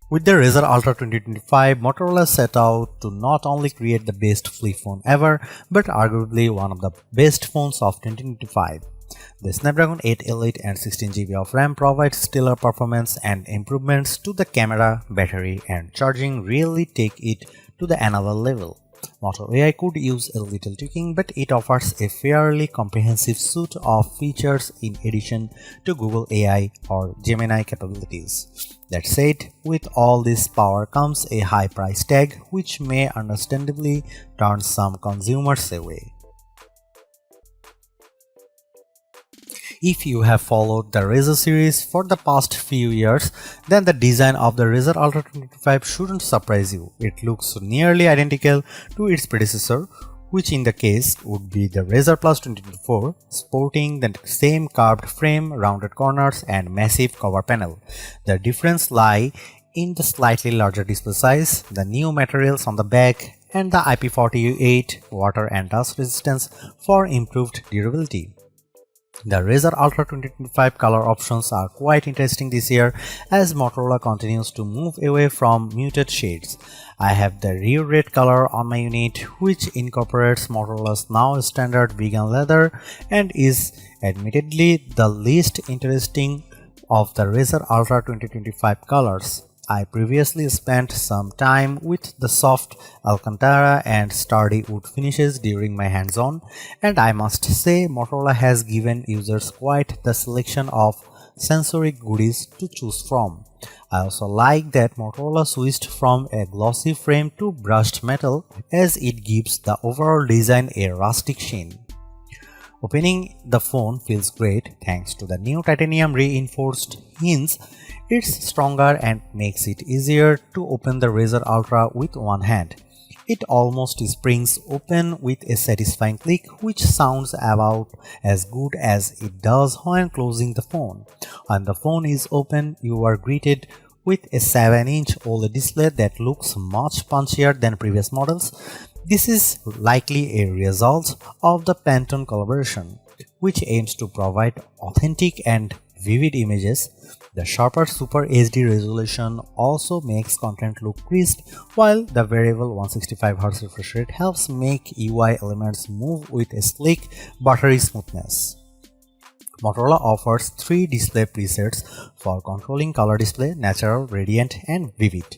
With the Razr Ultra 2025, Motorola set out to not only create the best flip phone ever, but arguably one of the best phones of 2025. The Snapdragon 8 Elite and 16GB of RAM provide stellar performance, and improvements to the camera, battery, and charging really take it to the another level. Moto AI could use a little tweaking, but it offers a fairly comprehensive suite of features in addition to Google AI or Gemini capabilities. That said, with all this power comes a high price tag, which may understandably turn some consumers away. If you have followed the Razr series for the past few years, then the design of the Razr Ultra 2025 shouldn't surprise you. It looks nearly identical to its predecessor, which in the case would be the Razr Plus 2024, sporting the same curved frame, rounded corners, and massive cover panel. The difference lies in the slightly larger display size, the new materials on the back, and the IP48 water and dust resistance for improved durability. The Razr Ultra 2025 color options are quite interesting this year as Motorola continues to move away from muted shades. I have the rear red color on my unit, which incorporates Motorola's now standard vegan leather and is admittedly the least interesting of the Razr Ultra 2025 colors. I previously spent some time with the soft Alcantara and sturdy wood finishes during my hands-on, and I must say Motorola has given users quite the selection of sensory goodies to choose from. I also like that Motorola switched from a glossy frame to brushed metal, as it gives the overall design a rustic sheen. Opening the phone feels great thanks to the new titanium reinforced hinge. It's stronger and makes it easier to open the Razr Ultra with one hand. It almost springs open with a satisfying click, which sounds about as good as it does when closing the phone. When the phone is open, you are greeted with a 7-inch OLED display that looks much punchier than previous models. This is likely a result of the Pantone collaboration, which aims to provide authentic and vivid images. The sharper Super HD resolution also makes content look crisp, while the variable 165Hz refresh rate helps make UI elements move with a sleek, buttery smoothness. Motorola offers 3 display presets for controlling color display: natural, radiant, and vivid.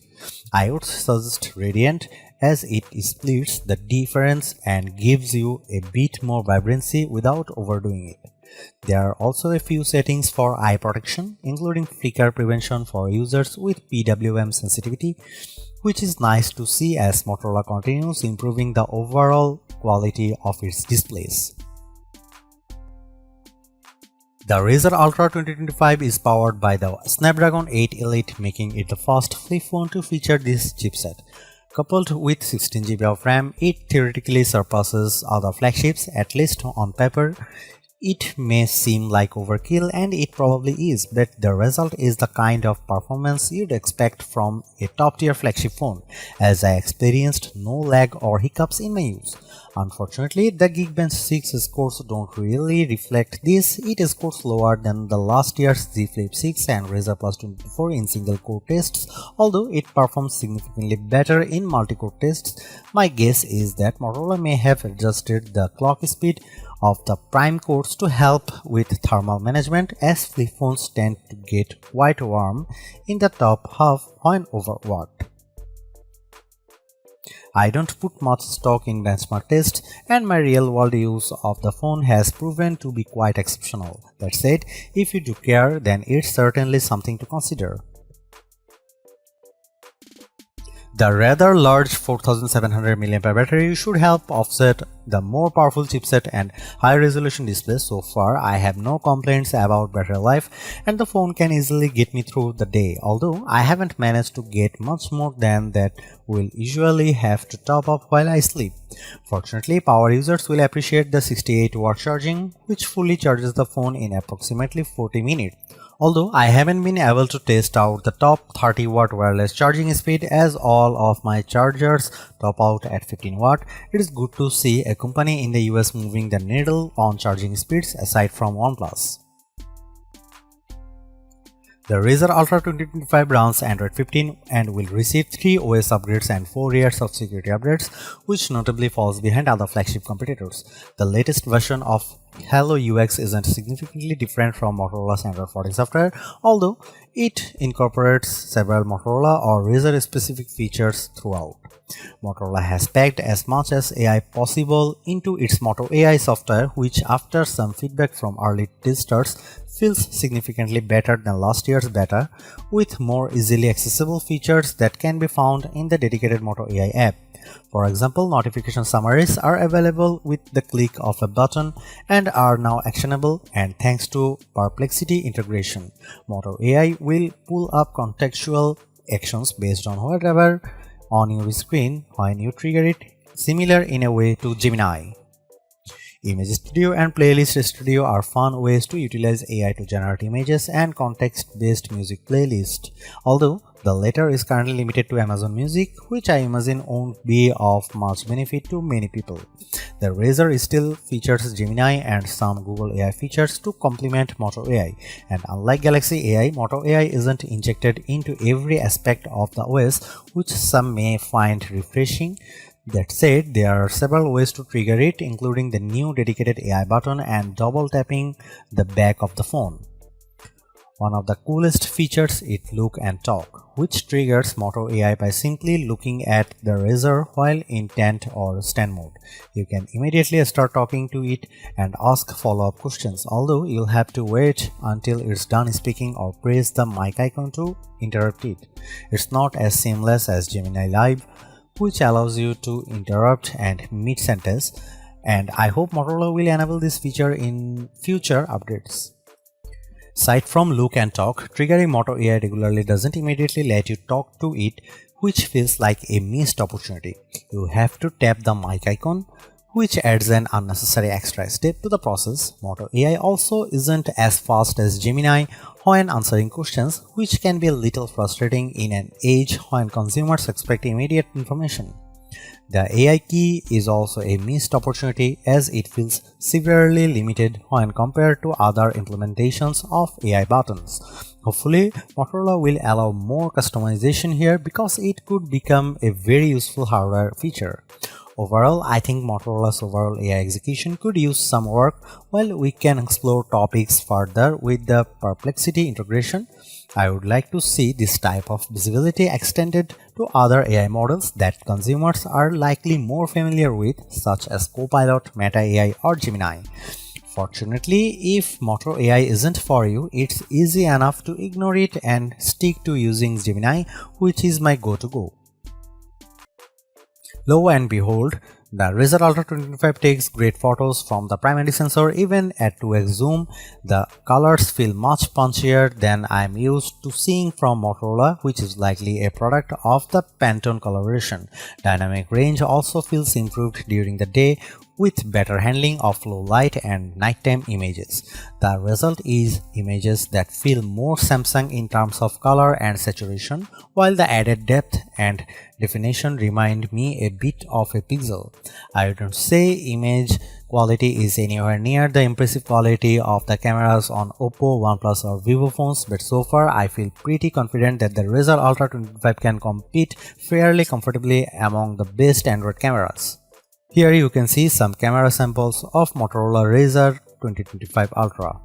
I would suggest radiant as it splits the difference and gives you a bit more vibrancy without overdoing it. There are also a few settings for eye protection, including flicker prevention for users with PWM sensitivity, which is nice to see as Motorola continues improving the overall quality of its displays. The Razr Ultra 2025 is powered by the Snapdragon 8 Elite, making it the first flip phone to feature this chipset. Coupled with 16GB of RAM, it theoretically surpasses other flagships, at least on paper. It may seem like overkill, and it probably is, but the result is the kind of performance you'd expect from a top-tier flagship phone, as I experienced no lag or hiccups in my use. Unfortunately, the Geekbench 6 scores don't really reflect this. It scores lower than the last year's Z Flip 6 and Razr Plus 24 in single-core tests, although it performs significantly better in multi-core tests. My guess is that Motorola may have adjusted the clock speed of the prime cores to help with thermal management, as flip phones tend to get quite warm in the top half when overworked. I don't put much stock in benchmark tests, and my real-world use of the phone has proven to be quite exceptional. That said, if you do care, then it's certainly something to consider. The rather large 4700 mAh battery should help offset the more powerful chipset and high-resolution display. So far, I have no complaints about battery life, and the phone can easily get me through the day, although I haven't managed to get much more than that. Will usually have to top up while I sleep. Fortunately, power users will appreciate the 68-watt charging, which fully charges the phone in approximately 40 minutes. Although I haven't been able to test out the top 30-watt wireless charging speed, as all of my chargers top out at 15 watt, it is good to see a company in the US moving the needle on charging speeds aside from OnePlus. The Razr Ultra 2025 runs Android 15 and will receive 3 OS upgrades and 4 years of security updates, which notably falls behind other flagship competitors. The latest version of Hello UX isn't significantly different from Motorola's Android 14 software, although it incorporates several Motorola or Razr specific features throughout. Motorola has packed as much as AI possible into its Moto AI software, which after some feedback from early testers feels significantly better than last year's beta, with more easily accessible features that can be found in the dedicated Moto AI app. For example, notification summaries are available with the click of a button and are now actionable, and thanks to Perplexity integration, Moto AI will pull up contextual actions based on whatever on your screen when you trigger it, similar in a way to Gemini. Image Studio and Playlist Studio are fun ways to utilize AI to generate images and context-based music playlists, although the latter is currently limited to Amazon Music, which I imagine won't be of much benefit to many people. The Razr still features Gemini and some Google AI features to complement Moto AI, and unlike Galaxy AI, Moto AI isn't injected into every aspect of the OS, which some may find refreshing. That said, there are several ways to trigger it, including the new dedicated AI button and double tapping the back of the phone. One of the coolest features is Look and Talk, which triggers Moto AI by simply looking at the Razr while in tent or stand mode. You can immediately start talking to it and ask follow-up questions, although you'll have to wait until it's done speaking or press the mic icon to interrupt it. It's not as seamless as Gemini Live, which allows you to interrupt and mid-sentence, and I hope Motorola will enable this feature in future updates. Aside from Look and Talk, triggering Moto AI regularly doesn't immediately let you talk to it, which feels like a missed opportunity. You have to tap the mic icon, which adds an unnecessary extra step to the process. Moto AI also isn't as fast as Gemini when answering questions, which can be a little frustrating in an age when consumers expect immediate information. The AI key is also a missed opportunity, as it feels severely limited when compared to other implementations of AI buttons. Hopefully, Motorola will allow more customization here, because it could become a very useful hardware feature. Overall, I think Motorola's overall AI execution could use some work, while we can explore topics further with the Perplexity integration. I would like to see this type of visibility extended to other AI models that consumers are likely more familiar with, such as Copilot, Meta AI, or Gemini. Fortunately, if Moto AI isn't for you, it's easy enough to ignore it and stick to using Gemini, which is my go-to. Lo and behold, the Razr Ultra 2025 takes great photos from the primary sensor. Even at 2x zoom, the colors feel much punchier than I'm used to seeing from Motorola, which is likely a product of the Pantone collaboration. Dynamic range also feels improved during the day, with better handling of low light and nighttime images. The result is images that feel more Samsung in terms of color and saturation, while the added depth and definition remind me a bit of a Pixel. I wouldn't say image quality is anywhere near the impressive quality of the cameras on Oppo, OnePlus or Vivo phones, but so far I feel pretty confident that the Razr Ultra 25 can compete fairly comfortably among the best Android cameras. Here you can see some camera samples of Motorola Razr 2025 Ultra.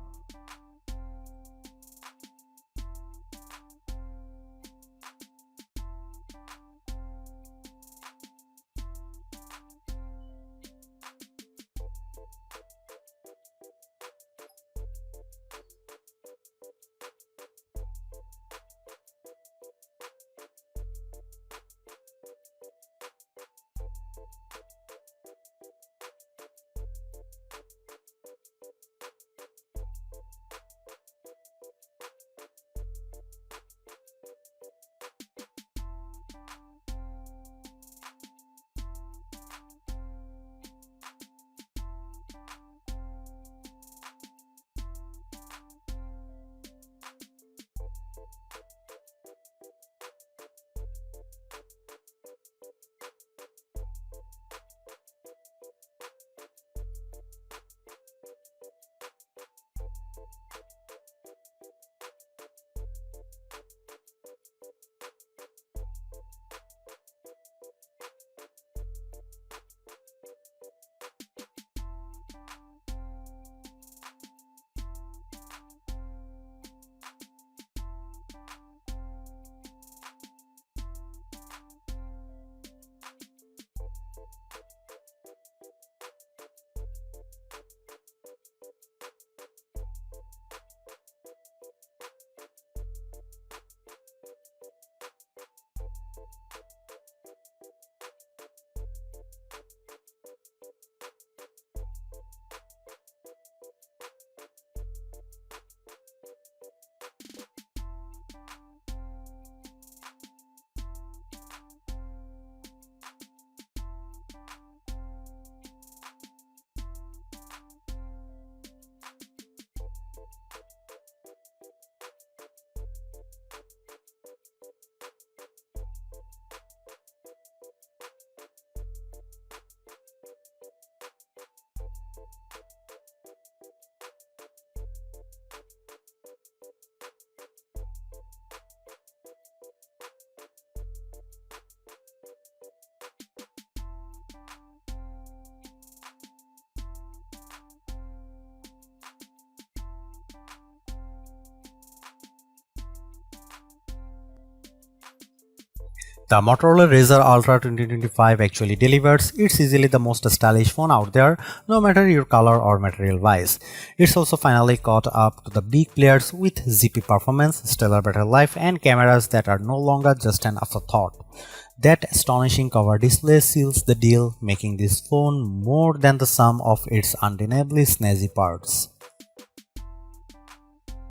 The Motorola Razr Ultra 2025 actually delivers. It's easily the most stylish phone out there, no matter your color or material wise. It's also finally caught up to the big players with zippy performance, stellar battery life, and cameras that are no longer just an afterthought. That astonishing cover display seals the deal, making this phone more than the sum of its undeniably snazzy parts.